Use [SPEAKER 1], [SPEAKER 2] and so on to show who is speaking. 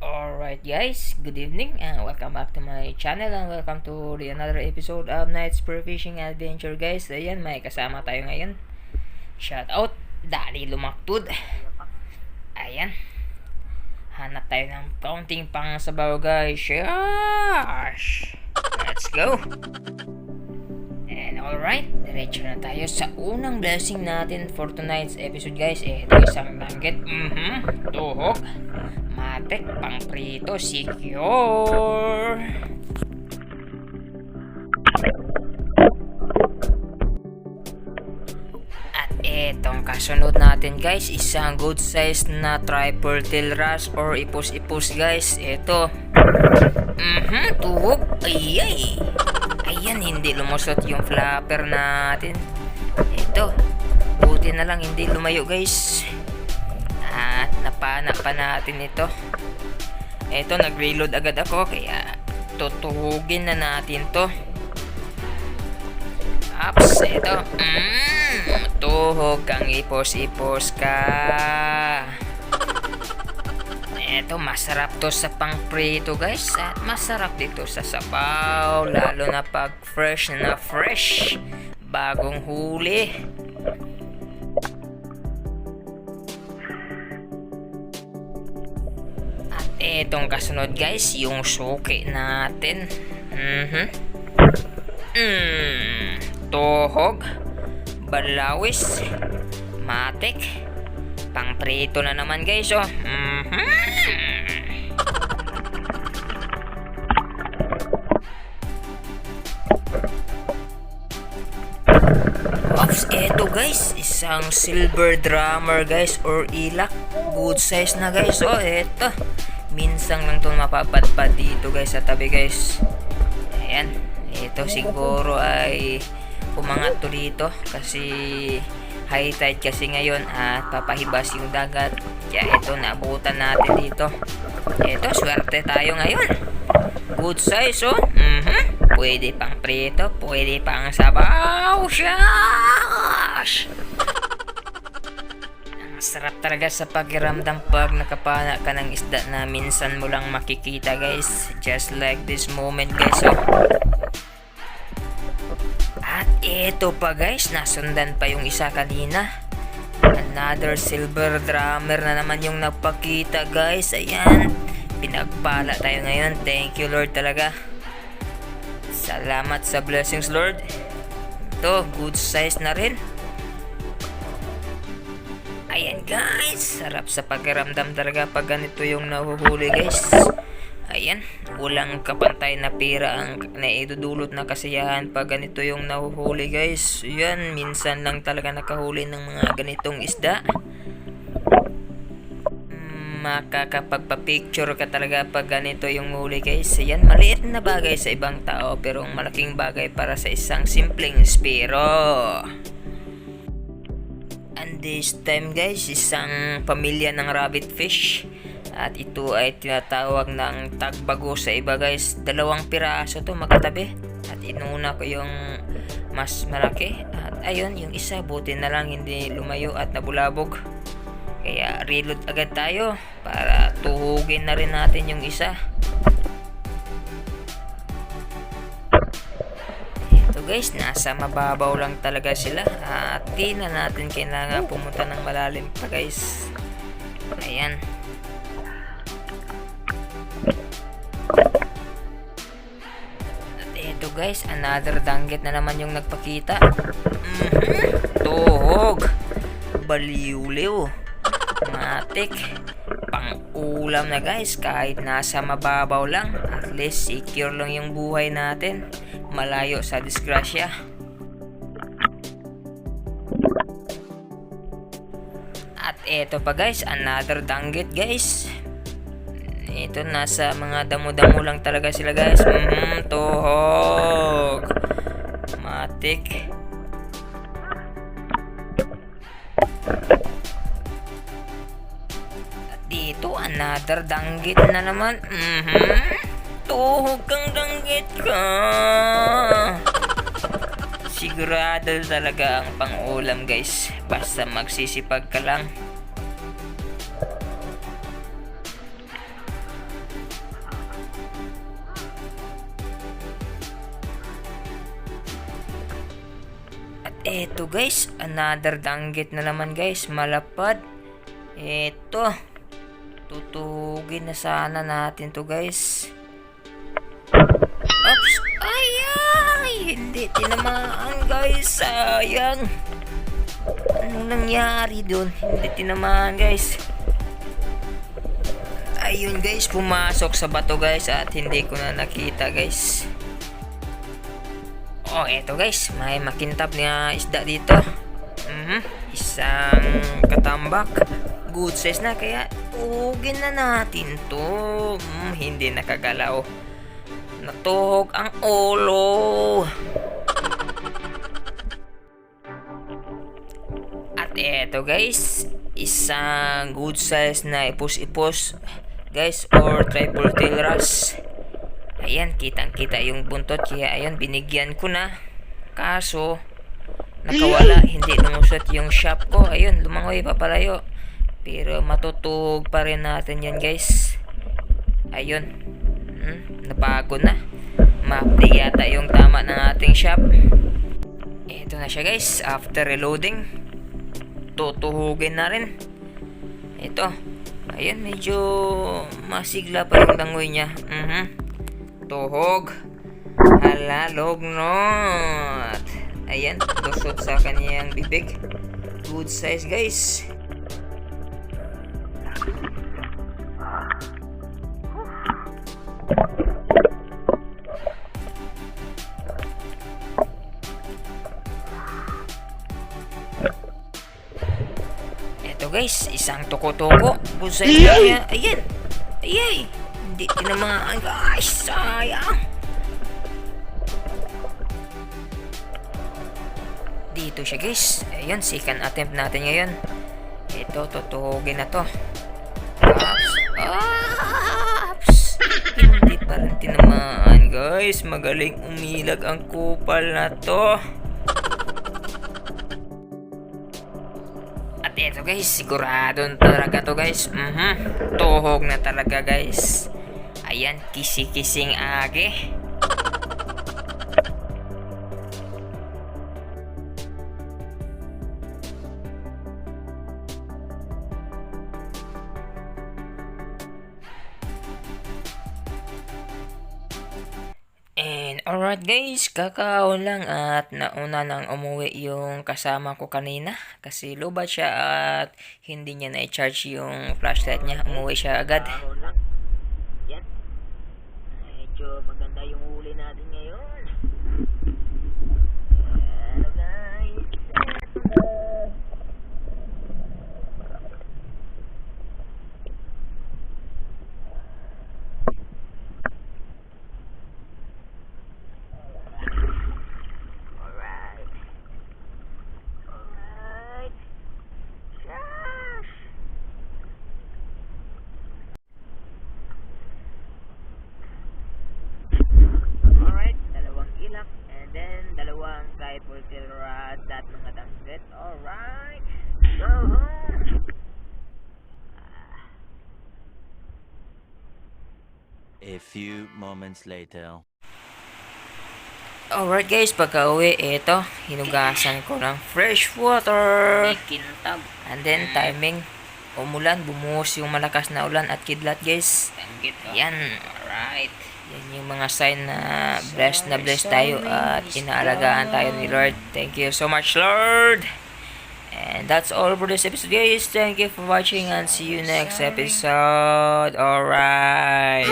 [SPEAKER 1] Alright guys, good evening and welcome back to my channel and welcome to another episode of Night Spear Fishing Adventure guys. Ayan, may kasama tayo ngayon. Shout out, Dali Lumaktod. Ayan, hanap tayo ng kaunting pang sabaw guys. Yes! Let's go! And alright, diretso na tayo sa unang blessing natin for tonight's episode guys. Ito isang langgit, tuhok, matek, pang prito, secure. At etong kasunod natin guys, isang good size na triple tail wrasse or ipos-ipos guys. Ito, tuhok, ayay. Ayan, hindi lumusot yung flapper natin. Ito, buti na lang hindi lumayo guys. At napana pa natin ito. Ito, nag-reload agad ako kaya tutuhugin na natin to. Ups, ito. Tuhog kang ipos-ipos ka. Ito, masarap to sa pangprito guys. At masarap dito sa sabaw. Lalo na pag fresh na fresh. Bagong huli. At etong kasunod guys, yung suki natin. Tuhog, balawis, matik, pangprito na naman guys, oh. Ops, eto guys, isang silver drummer guys or ilak. Good size na guys, oh. Eto, minsan lang itong mapapadpad dito guys sa tabi guys. Ayan, ito siguro ay umangat to dito kasi high tide kasi ngayon at papahibas yung dagat. Kaya ito, naabutan natin dito. Ito, swerte tayo ngayon. Good size, oh. Pwede pang prito, pwede pang sabaw. Shash! Ang sarap talaga sa pakiramdam pag nakapana ka ng isda na minsan mo lang makikita guys. Just like this moment guys, oh. At ito pa guys, nasundan pa yung isa kanina. Another silver drummer na naman yung nagpakita guys. Ayan, pinagpala tayo ngayon. Thank you Lord talaga. Salamat sa blessings Lord. Ito, good size na rin. Ayan guys, sarap sa pakiramdam talaga pag ganito yung nahuhuli guys. Ayan, walang kapantay na pira ang naidudulot na kasiyahan pag ganito yung nahuhuli guys. Ayan, minsan lang talaga nakahuli ng mga ganitong isda. Makakapagpa-picture ka talaga pag ganito yung huli guys. Ayan, maliit na bagay sa ibang tao pero malaking bagay para sa isang simpleng spiro. And this time guys, isang pamilya ng rabbit fish. At ito ay tinatawag ng tagbago sa iba guys. 2 piraso to magkatabi. At inuna ko yung mas malaki. At ayun, yung isa buti na lang hindi lumayo at nabulabog. Kaya reload agad tayo para tuhugin na rin natin yung isa. Ito guys, nasa mababaw lang talaga sila. At di na natin kailangan pumunta ng malalim pa guys. Ayan. At ito guys, another danggit na naman yung nagpakita. Tuhog, baliw-liw, matik, pang ulam na guys. Kahit nasa mababaw lang, at least secure lang yung buhay natin, malayo sa disgrasya. At eto pa guys, another danggit guys. Ito, nasa mga damo-damo lang talaga sila guys. Tuhog. Matik. At dito, another danggit na naman. Tuhog kang danggit ka. Sigurado talaga ang pang-ulam guys. Basta magsisipag ka lang. Eto guys, another danggit na naman guys, malapad. Eto, tutugin na sana natin to guys. Oops, ay, hindi tinamaan guys, sayang. Anong nangyari dun? Hindi tinamaan guys. Ayun guys, pumasok sa bato guys at hindi ko na nakita guys. Oh, eto guys, may makintab na isda dito. Isang katambak. Good size na, kaya tuhugin na natin to. Hindi nakagalaw. Natuhog ang ulo. At eto guys, isang good size na ipos-ipos guys, or triple tail wrasse. Ayan, kitang-kita yung buntot, kaya ayan, binigyan ko na. Kaso, nakawala, hindi lumusot yung shop ko. Ayun, lumangoy papalayo. Pero matutug pa rin natin yan guys. Ayun, nabago na. Ma-update yata yung tama ng ating shop. Ito na siya guys, after reloading. Tutuhugin na rin. Ito, ayun, medyo masigla pa yung dangoy niya. Tuhog. Hala, lognot. Ayan, lusot sa kaniyang bibig. Good size guys. Eto guys, isang toko-toko. Good size kaya. Ayan. Ayay. Hindi tinamaan guys, sayang. Dito siya guys. Ayun, second attempt natin ngayon. Ito, tutuhugin na to. Ops. Hindi pa rin tinamaan guys. Magaling umilag ang kupal na to. At ito guys, sigurado talaga to guys. Tuhog na talaga guys. Ayan, kisi-kising age. And alright guys, kakaon lang at nauna nang umuwi yung kasama ko kanina. Kasi lobat siya at hindi niya na-charge yung flashlight niya. Umuwi siya agad. Yan. Medyo maganda yung huli natin ngayon. Hello guys. Dalawang triple tail rod at mga danggit. Alright, go home.
[SPEAKER 2] A few moments later.
[SPEAKER 1] Alright guys, pagka uwi, ito, hinugasan ko ng fresh water. Kintab. And then timing, umulan, bumuhos yung malakas na ulan at kidlat guys. Yan, alright. Yan yung mga sign na blessed tayo at inaalagaan tayo ni Lord. Thank you so much, Lord. And that's all for this episode guys. Thank you for watching and see you next episode. Alright.